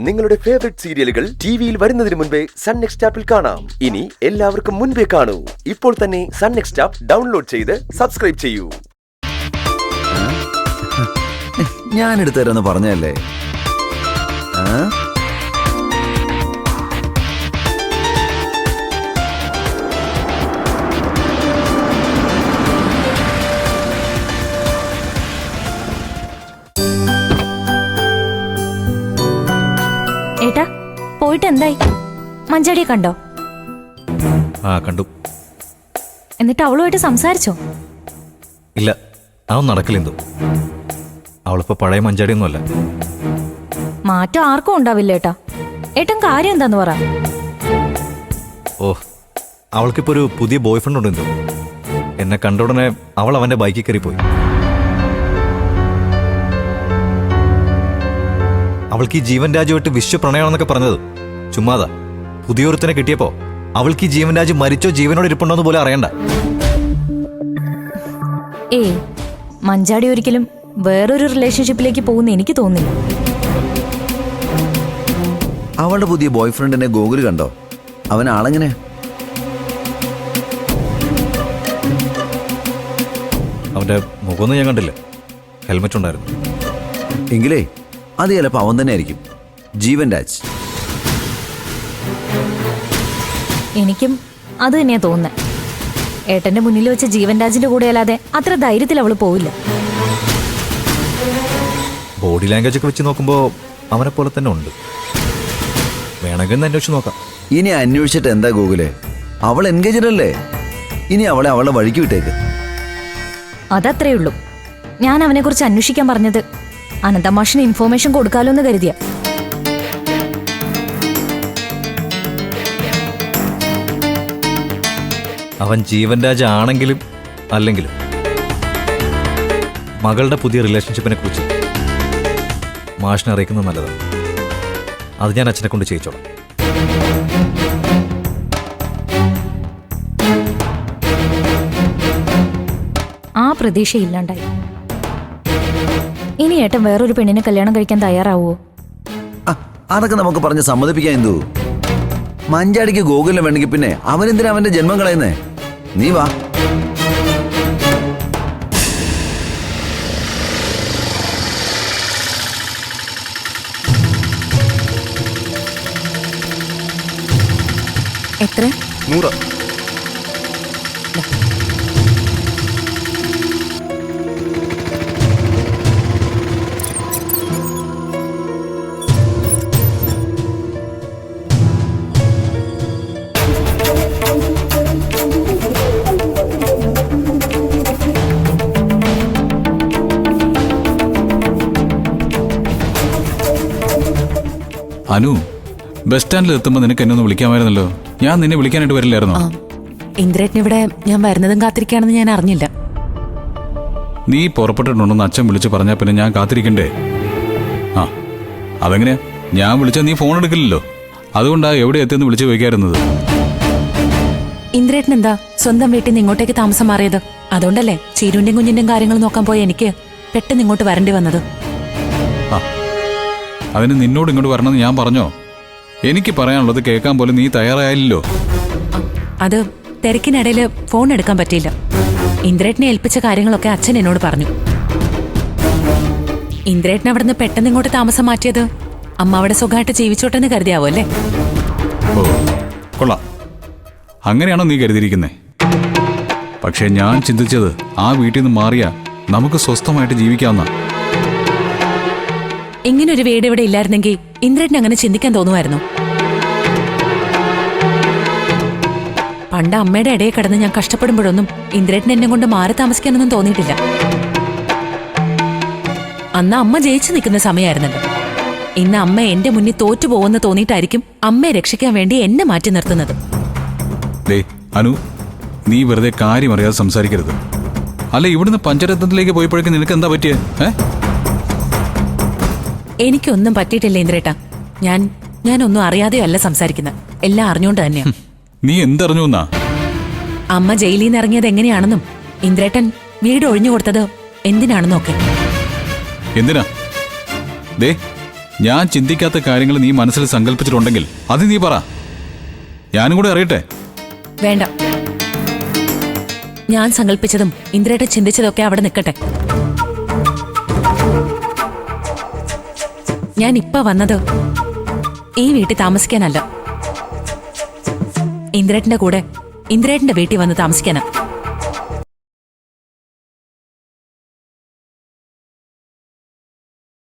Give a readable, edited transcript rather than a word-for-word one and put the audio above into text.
നിങ്ങളുടെ ഫേവറേറ്റ് സീരിയലുകൾ ടിവിയിൽ വരുന്നതിന് മുൻപേ സൺ നെക്സ്റ്റ് ആപ്പിൽ കാണാം. ഇനി എല്ലാവർക്കും മുൻപേ കാണൂ. ഇപ്പോൾ തന്നെ സൺ നെക്സ്റ്റ് ആപ്പ് ഡൗൺലോഡ് ചെയ്ത് സബ്സ്ക്രൈബ് ചെയ്യൂ. ഞാൻ എടുത്തുതരാന്ന് പറഞ്ഞല്ലേ? ഏട്ടാ പോയിട്ട് എന്തായി? മഞ്ചാടിയെ കണ്ടോ? കണ്ടു. എന്നിട്ട് അവളുമായിട്ട് സംസാരിച്ചോ? ഇല്ല, അവൻ നടക്കില്ലെന്തോ. അവളിപ്പോ പഴയ മഞ്ചാടിയൊന്നുമല്ല. മാറ്റം ആർക്കും ഉണ്ടാവില്ല ഏട്ടാ. ഏട്ടൻ കാര്യം എന്താന്ന് പറ. ഓ, അവൾക്കിപ്പോ ഒരു പുതിയ ബോയ് ഫ്രണ്ട് ഉണ്ടെന്തോ. എന്നെ കണ്ട ഉടനെ അവൾ അവന്റെ ബൈക്കിൽ കയറിപ്പോയി. അവൾക്ക് ഈ ജീവൻ രാജുമായിട്ട് വിശ്വപ്രണയമാണെന്നൊക്കെ പറഞ്ഞത് ചുമ്മാതാ. പുതിയൊരുത്തനെ കിട്ടിയപ്പോ അവൾക്ക് ഈ ജീവൻ രാജു മരിച്ചോ ജീവനോട് ഇരിപ്പുണ്ടോന്ന് പോലും അറിയണ്ട. മഞ്ചാടി ഒരിക്കലും വേറൊരു റിലേഷൻഷിപ്പിലേക്ക് പോകുന്ന എനിക്ക് തോന്നുന്നില്ല. അവളുടെ പുതിയ ബോയ് ഫ്രണ്ടിനെ ഗോകുൽ കണ്ടോ? അവൻ ആളെങ്ങനെ? അവന്റെ മുഖമൊന്നും ഞാൻ കണ്ടില്ല. ഹെൽമെറ്റ് ഉണ്ടായിരുന്നു. എങ്കിലേ അത് ചിലപ്പോൾ അവൻ തന്നെ ആയിരിക്കും, ജീവൻ രാജ്. എനിക്കും അത് തന്നെയാ തോന്നുന്നത്. ഏട്ടന്റെ മുന്നിൽ വെച്ച ജീവൻ രാജിന്റെ കൂടെ അല്ലാതെ അത്ര ധൈര്യത്തിൽ അവള് പോവില്ല. ബോഡി ലാംഗ്വേജ് ഒക്കെ വെച്ച് നോക്കുമ്പോ അവനെ പോലെ തന്നെ ഉണ്ട്. വേണമെങ്കിൽ അന്വേഷിച്ച് നോക്കാം. ഇനി അന്വേഷിച്ചിട്ട് എന്താ ഗോകുലേ? അവൾ എൻഗേജഡ് അല്ലേ? ഇനി അവളെ അവളുടെ വഴിക്ക് വിട്ടേക്ക്. അതത്രേ ഉള്ളൂ. ഞാൻ അവനെ കുറിച്ച് അന്വേഷിക്കാൻ പറഞ്ഞത് അനന്തമാഷിന് ഇൻഫോർമേഷൻ കൊടുക്കാലോ എന്ന് കരുതിയ. അവൻ ജീവൻ രാജ ആണെങ്കിലും അല്ലെങ്കിലും മകളുടെ പുതിയ റിലേഷൻഷിപ്പിനെ കുറിച്ച് മാഷിനെ അറിയിക്കുന്നത് നല്ലതാണ്. അത് ഞാൻ അച്ഛനെ കൊണ്ട് ചെയ്യിച്ചോളാം. ആ പ്രതീക്ഷയില്ലാണ്ടായി. ഇനി ഏട്ടൻ വേറൊരു പെണ്ണിനെ കല്യാണം കഴിക്കാൻ തയ്യാറാവോ? അതൊക്കെ നമുക്ക് പറഞ്ഞ് സമ്മതിപ്പിക്കാൻ. എന്തു മഞ്ചാടിക്ക് ഗോകുലിനെ വേണമെങ്കിൽ പിന്നെ അവനെന്തിനാ അവന്റെ ജന്മം കളയുന്നേ? നീ വാ. എത്ര? 100. അനു, ബസ് സ്റ്റാൻഡിൽ എത്തുമ്പോൾ നിനക്ക് എന്നെ ഒന്ന് വിളിക്കാമായിരുന്നല്ലോ. ഞാൻ നിന്നെ വിളിക്കാനായിട്ട് വരില്ലായിരുന്നോ? ഇന്ദ്രേട്ടനിവിടെ ഞാൻ വരുന്നതും കാത്തിരിക്കുകയാണെന്ന് ഞാൻ അറിഞ്ഞില്ല. നീ പുറപ്പെട്ടിട്ടുണ്ടെന്ന് അച്ഛൻ വിളിച്ച് പറഞ്ഞാൽ പിന്നെ ഞാൻ കാത്തിരിക്കണ്ടേ? അതെങ്ങനെയാ? ഞാൻ വിളിച്ചാൽ നീ ഫോൺ എടുക്കില്ലല്ലോ. അതുകൊണ്ടാ എവിടെ എത്തിയെന്ന് വിളിച്ചു ചോദിക്കാറുന്നത്. ഇന്ദ്രേട്ടൻ എന്താ സ്വന്തം വീട്ടിൽ നിന്ന് ഇങ്ങോട്ടേക്ക് താമസം മാറിയത്? അതുകൊണ്ടല്ലേ ചീരുവിന്റെയും കുഞ്ഞിന്റെയും കാര്യങ്ങൾ നോക്കാൻ പോയ എനിക്ക് പെട്ടെന്ന് ഇങ്ങോട്ട് വരേണ്ടി വന്നത്. അതിന് നിന്നോട് ഇങ്ങോട്ട് വരണമെന്ന് ഞാൻ പറഞ്ഞോ? എനിക്ക് പറയാനുള്ളത് കേൾക്കാൻ പോലും നീ തയ്യാറായില്ലല്ലോ. അത് തിരക്കിനിടയിൽ ഫോൺ എടുക്കാൻ പറ്റിയില്ല. ഇന്ദ്രേട്ടനെ ഏൽപ്പിച്ച കാര്യങ്ങളൊക്കെ അച്ഛൻ എന്നോട് പറഞ്ഞു. ഇന്ദ്രേട്ടൻ അവിടുന്ന് പെട്ടെന്ന് ഇങ്ങോട്ട് താമസം മാറ്റിയത് അമ്മ അവിടെ സുഖമായിട്ട് ജീവിച്ചോട്ടെന്ന് കരുതിയാവോ അല്ലേ? ഓ, കൊള്ളാം. അങ്ങനെയാണോ നീ കരുതിയിരിക്കുന്നേ? പക്ഷെ ഞാൻ ചിന്തിച്ചത് ആ വീട്ടിൽ നിന്ന് മാറിയാ നമുക്ക് സ്വസ്ഥമായിട്ട് ജീവിക്കാവുന്ന. ഇങ്ങനൊരു വീട് ഇവിടെ ഇല്ലായിരുന്നെങ്കിൽ ഇന്ദ്രേട്ടൻ അങ്ങനെ ചിന്തിക്കാൻ തോന്നുമായിരുന്നു. പണ്ട് അമ്മയുടെ ഇടയിൽ കിടന്ന് ഞാൻ കഷ്ടപ്പെടുമ്പോഴൊന്നും ഇന്ദ്രേട്ടൻ എന്നെ കൊണ്ട് മാറി താമസിക്കാനൊന്നും തോന്നിയിട്ടില്ല. അന്ന് അമ്മ ജയിച്ചു നിൽക്കുന്ന സമയമായിരുന്നല്ലോ. ഇന്ന് അമ്മ എന്റെ മുന്നിൽ തോറ്റുപോകുമെന്ന് തോന്നിയിട്ടായിരിക്കും അമ്മയെ രക്ഷിക്കാൻ വേണ്ടി എന്നെ മാറ്റി നിർത്തുന്നത്. അനു, നീ വെറുതെ കാര്യം അറിയാതെ സംസാരിക്കരുത്. അല്ല, ഇവിടുന്ന് പഞ്ചരത്നത്തിലേക്ക് പോയപ്പോഴേക്കും നിനക്ക് എന്താ പറ്റിയേ? എനിക്കൊന്നും പറ്റിയിട്ടില്ല ഇന്ദ്രേട്ടാ. ഞാനൊന്നും അറിയാതെയല്ല സംസാരിക്കുന്നത്. എല്ലാം അറിഞ്ഞുകൊണ്ട് തന്നെയാ. നീ എന്തറിഞ്ഞു? അമ്മ ജയിലിൽ നിന്ന് ഇറങ്ങിയത് എങ്ങനെയാണെന്നും ഇന്ദ്രേട്ടൻ വീട് ഒഴിഞ്ഞു കൊടുത്തത് എന്തിനാണെന്നൊക്കെ. എന്തിനാ? ഞാൻ ചിന്തിക്കാത്ത കാര്യങ്ങൾ നീ മനസ്സിൽ സങ്കല്പിച്ചിട്ടുണ്ടെങ്കിൽ അത് നീ പറ, ഞാനും കൂടെ അറിയട്ടെ. വേണ്ട, ഞാൻ സങ്കല്പിച്ചതും ഇന്ദ്രേട്ടൻ ചിന്തിച്ചതൊക്കെ അവിടെ നിൽക്കട്ടെ. ഞാൻ ഇപ്പൊ വന്നത് ഈ വീട്ടിൽ താമസിക്കാനല്ല, ഇന്ദ്രേട്ടന്റെ കൂടെ ഇന്ദ്രേട്ടന്റെ വീട്ടിൽ വന്ന് താമസിക്കാനാ.